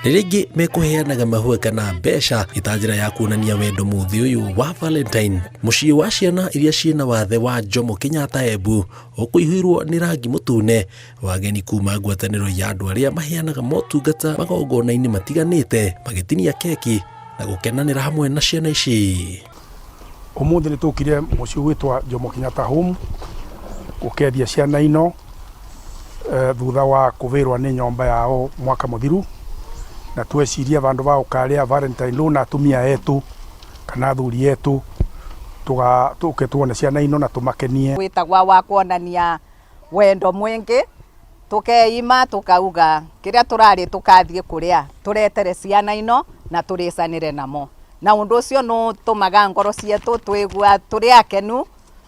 Rĩngĩ mekuheanaga mahũa kana mbeca itanjĩra ya kuonania wendo muthi uyu wa Valentine. Muciĩ wa ciana iria ciĩna wathe wa Jomo Kenyatta Embu ũkũihũirwo nĩ rangi mũtune. Wageni kuma ngwatanĩro ya andũ arĩa maheanaga motungata magongona-inĩ matiganĩte magĩtinia keki na gũkenanĩra hamwe na ciana ici. Ũmũthĩ nĩ tũkire muciĩ witwa Jomo Kenyatta Home gũkeithia ciana ino thutha wa kũvĩrwa nĩ nyomba yao mwaka mũthiru, na tweciria vandu va ũkarĩa Valentine rũu na atumia etu kana athuri etu tuke tuone ciana ino na tumakenie. Wĩtagwa wa kuonania wendo mwingi, tukeima tukauga kĩrĩa tũrarĩ tũkathiĩ kũrĩa turetere ciana ino na tũrĩcanĩre namo, na ũndũ ũcio no tũmaga ngoro cietu twĩgua tũrĩ akenu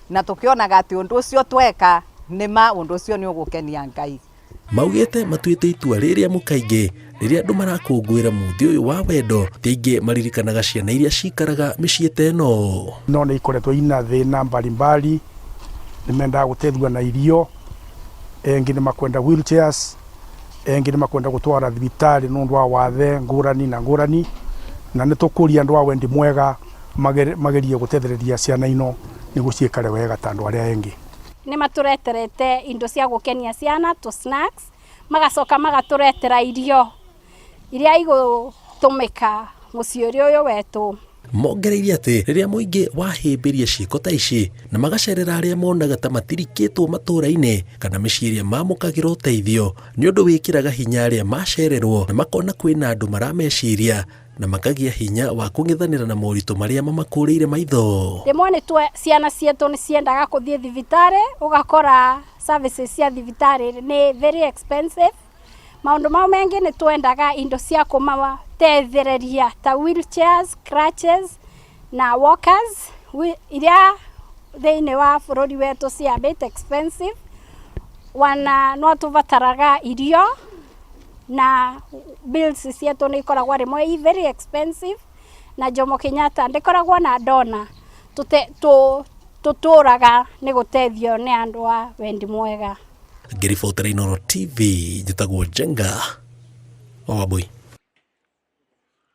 na tũkĩonaga atĩ ũndũ ũcio tweka nĩma ũndũ ũcio nĩ ũgũkenia Ngai. Maugĩte matuĩte itua rĩrĩa mũkaingĩ rĩrĩa andũ marakũngũĩra muthi ũyũ wa wendo, tĩingĩ maririkanaga ciana iria cikaraga mĩciĩ ta ĩno. No nĩ ikoretwo ina thĩna mbalimbali, nĩ mendaga gũteithua na irio, engĩ nĩ makwenda wheelchairs, engĩ nĩ makwenda gũtwara thibitarĩ nĩ ũndũ wa wathe ngũrani na ngũrani, na nĩ tũkũria andũ a wendi mwega magerie gũtethereria ciana ino nĩguo ciĩkare wega ta andũ arĩa engĩ. Nĩ matũreterete indo cia gũkenia ciana, to snacks, magacoka magaturetera irio iria igũtũmĩka mũciĩ ũyũ wetũ. Mongereire atĩ rĩrĩa mũingĩ wahĩmbĩria ciĩko ta ici na magacerera arĩa monaga ta matirikĩtwo matũũra-inĩ kana mĩciĩ ĩrĩa mamũkagĩra ũteithio, nĩ ũndũ wĩkĩraga hinya arĩa macererwo na makona kwĩna andũ marameciria na makagia hinya wa kũng'ethanĩra na moritũ marĩa mamakũrĩire maitho. Rĩmwe nĩ ciana cietũ nĩ ciendaga gũthiĩ thibitarĩ, ũgakora services cia thibitarĩ nĩ very expensive. Maũndũ mau mengĩ nĩ twendaga indo cia kũmatethereria ta wheelchairs, crutches na walkers iria thĩinĩ wa bũrũri wetũ cia bit expensive. No tũbataraga irio na bills cietũ nĩ ikoragwo rĩmwe very expensive, na Jomo Kenyatta ndĩkoragwo na ndona tũtũraga nĩ gũteithio nĩ andũ a wendi mwega. Ngĩribotera Inooro TV, njĩtagwo Jenga Wambui.